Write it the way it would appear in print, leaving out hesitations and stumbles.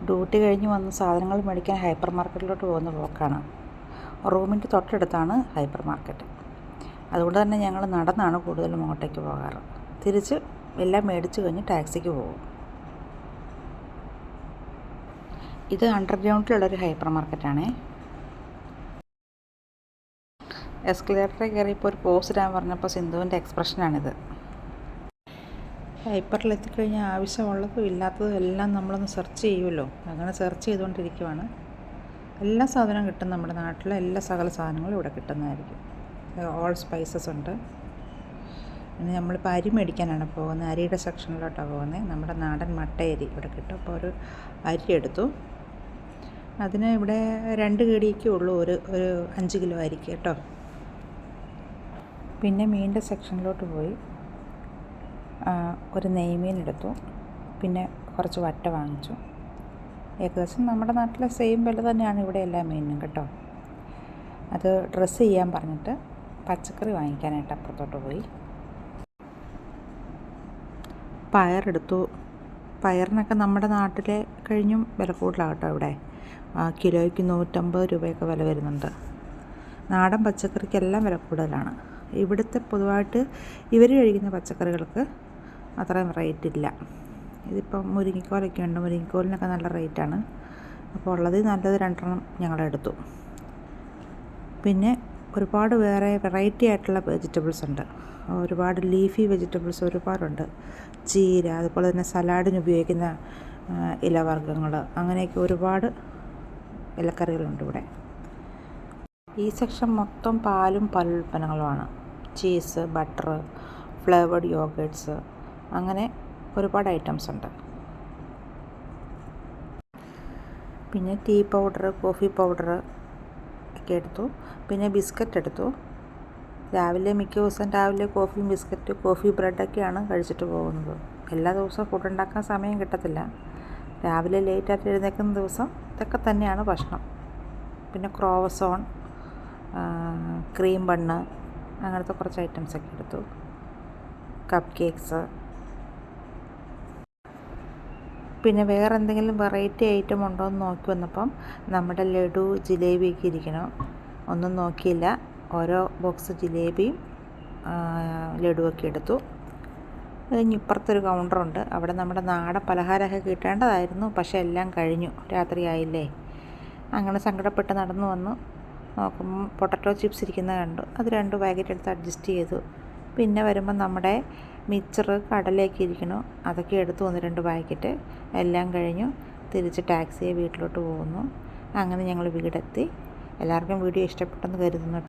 Duty കഴിഞ്ഞ് വന്ന് സാധനങ്ങൾ മേടിക്കാൻ ഹൈപ്പർ മാർക്കറ്റിലോട്ട് പോകുന്ന പോക്കാണ്. റൂമിൻ്റെ തൊട്ടടുത്താണ് ഹൈപ്പർ മാർക്കറ്റ്. അതുകൊണ്ട് തന്നെ ഞങ്ങൾ നടന്നാണ് കൂടുതലും അങ്ങോട്ടേക്ക് പോകാറ്. തിരിച്ച് എല്ലാം മേടിച്ച് കഴിഞ്ഞ് ടാക്സിക്ക് പോകും. ഇത് അണ്ടർഗ്രൗണ്ടിലുള്ളൊരു ഹൈപ്പർ മാർക്കറ്റാണേ. എസ്കലേറ്ററിൽ കയറിയപ്പോൾ ഒരു പോസ് ഇടാൻ പറഞ്ഞപ്പോൾ സിന്ധുവിൻ്റെ എക്സ്പ്രഷനാണിത്. ഹൈപ്പറിൽ എത്തിക്കഴിഞ്ഞാൽ ആവശ്യമുള്ളതും ഇല്ലാത്തതും എല്ലാം നമ്മളൊന്ന് സെർച്ച് ചെയ്യുമല്ലോ. അങ്ങനെ സെർച്ച് ചെയ്തുകൊണ്ടിരിക്കുവാണ്. എല്ലാ സാധനവും കിട്ടും. നമ്മുടെ നാട്ടിലെ എല്ലാ സകല സാധനങ്ങളും ഇവിടെ കിട്ടുന്നതായിരിക്കും. ഓൾ സ്പൈസസ് ഉണ്ട്. പിന്നെ നമ്മളിപ്പോൾ അരി മേടിക്കാനാണ് പോകുന്നത്. അരിയുടെ സെക്ഷനിലോട്ടാണ് പോകുന്നത്. നമ്മുടെ നാടൻ മട്ട അരി ഇവിടെ കിട്ടും. അപ്പോൾ ഒരു അരി എടുത്തു. അതിന് ഇവിടെ 2 കടിയൊക്കെ ഉള്ളൂ ഒരു 5 കിലോ അരിക്ക് കേട്ടോ. പിന്നെ മീനിൻ്റെ സെക്ഷനിലോട്ട് പോയി ഒരു നെയ്മീൻ എടുത്തു. പിന്നെ കുറച്ച് വറ്റ വാങ്ങിച്ചു. ഏകദേശം നമ്മുടെ നാട്ടിലെ സെയിം വില തന്നെയാണ് ഇവിടെ എല്ലാ മീനിനും കേട്ടോ. അത് ഡ്രസ്സ് ചെയ്യാൻ പറഞ്ഞിട്ട് പച്ചക്കറി വാങ്ങിക്കാനായിട്ട് അപ്പുറത്തോട്ട് പോയി. പയറെടുത്തു. പയറിനൊക്കെ നമ്മുടെ നാട്ടിലെ കഴിഞ്ഞും വില കൂടുതലാണ് കേട്ടോ ഇവിടെ. കിലോയ്ക്ക് 150 രൂപയൊക്കെ വില വരുന്നുണ്ട്. നാടൻ പച്ചക്കറിക്കെല്ലാം വില കൂടുതലാണ്. ഇവിടുത്തെ പൊതുവായിട്ട് ഇവർ കഴിക്കുന്ന പച്ചക്കറികൾക്ക് അത്രയും റേറ്റ് ഇല്ല. ഇതിപ്പം മുരിങ്ങക്കോലൊക്കെ ഉണ്ട്. മുരിങ്ങക്കോലിനൊക്കെ നല്ല റേറ്റാണ്. അപ്പോൾ ഉള്ളത് നല്ലത് 2 ഞങ്ങളെടുത്തു. പിന്നെ ഒരുപാട് വേറെ വെറൈറ്റി ആയിട്ടുള്ള വെജിറ്റബിൾസ് ഉണ്ട്. ഒരുപാട് ലീഫി വെജിറ്റബിൾസ് ഒരുപാടുണ്ട്. ചീര, അതുപോലെ തന്നെ സലാഡിന് ഉപയോഗിക്കുന്ന ഇലവർഗ്ഗങ്ങൾ, അങ്ങനെയൊക്കെ ഒരുപാട് ഇലക്കറികളുണ്ട് ഇവിടെ. ഈ സെക്ഷൻ മൊത്തം പാലും പാലുൽപ്പന്നങ്ങളുമാണ്. ചീസ്, ബട്ടർ, ഫ്ലേവേർഡ് യോഗേർട്ട്സ്, അങ്ങനെ ഒരുപാട് ഐറ്റംസ് ഉണ്ട്. പിന്നെ ടീ പൗഡർ, കോഫി പൗഡർ ഒക്കെ എടുത്തു. പിന്നെ ബിസ്ക്കറ്റ് എടുത്തു. മിക്ക ദിവസം രാവിലെ കോഫിയും ബിസ്ക്കറ്റ്, കോഫി ബ്രെഡൊക്കെയാണ് കഴിച്ചിട്ട് പോകുന്നത്. എല്ലാ ദിവസവും ഫുഡ് ഉണ്ടാക്കാൻ സമയം കിട്ടത്തില്ല. രാവിലെ ലേറ്റായിട്ട് എഴുന്നേൽക്കുന്ന ദിവസം ഇതൊക്കെ തന്നെയാണ് ഭക്ഷണം. പിന്നെ ക്രോവസോൺ, ക്രീം ബണ്ണ്, അങ്ങനത്തെ കുറച്ച് ഐറ്റംസൊക്കെ എടുത്തു. Cup cakes. പിന്നെ വേറെ എന്തെങ്കിലും വെറൈറ്റി ഐറ്റം ഉണ്ടോ എന്ന് നോക്കി വന്നപ്പം നമ്മുടെ ലഡു, ജിലേബിയൊക്കെ ഇരിക്കണം. ഒന്നും നോക്കിയില്ല. ഓരോ ബോക്സ് ജിലേബിയും ലഡുവൊക്കെ എടുത്തു. കഴിഞ്ഞ് ഇപ്പുറത്തൊരു കൗണ്ടറുണ്ട്. അവിടെ നമ്മുടെ നാടൻ പലഹാരമൊക്കെ കിട്ടേണ്ടതായിരുന്നു. പക്ഷേ എല്ലാം കഴിഞ്ഞു. രാത്രിയായില്ലേ. അങ്ങനെ സങ്കടപ്പെട്ട് നടന്നു വന്നു. നോക്കുമ്പം പൊട്ടറ്റോ ചിപ്സ് ഇരിക്കുന്നത് കണ്ടു. അത് 2 പാക്കറ്റ് എടുത്ത് അഡ്ജസ്റ്റ് ചെയ്തു. പിന്നെ വരുമ്പം നമ്മുടെ മിച്ചർ, കടലയൊക്കെ ഇരിക്കണു. അതൊക്കെ എടുത്തു 1-2 പാക്കറ്റ്. എല്ലാം കഴിഞ്ഞു. തിരിച്ച് ടാക്സിയെ വീട്ടിലോട്ട് പോകുന്നു. അങ്ങനെ ഞങ്ങൾ വീടെത്തി. എല്ലാവർക്കും വീഡിയോ ഇഷ്ടപ്പെട്ടെന്ന് കരുതുന്നു.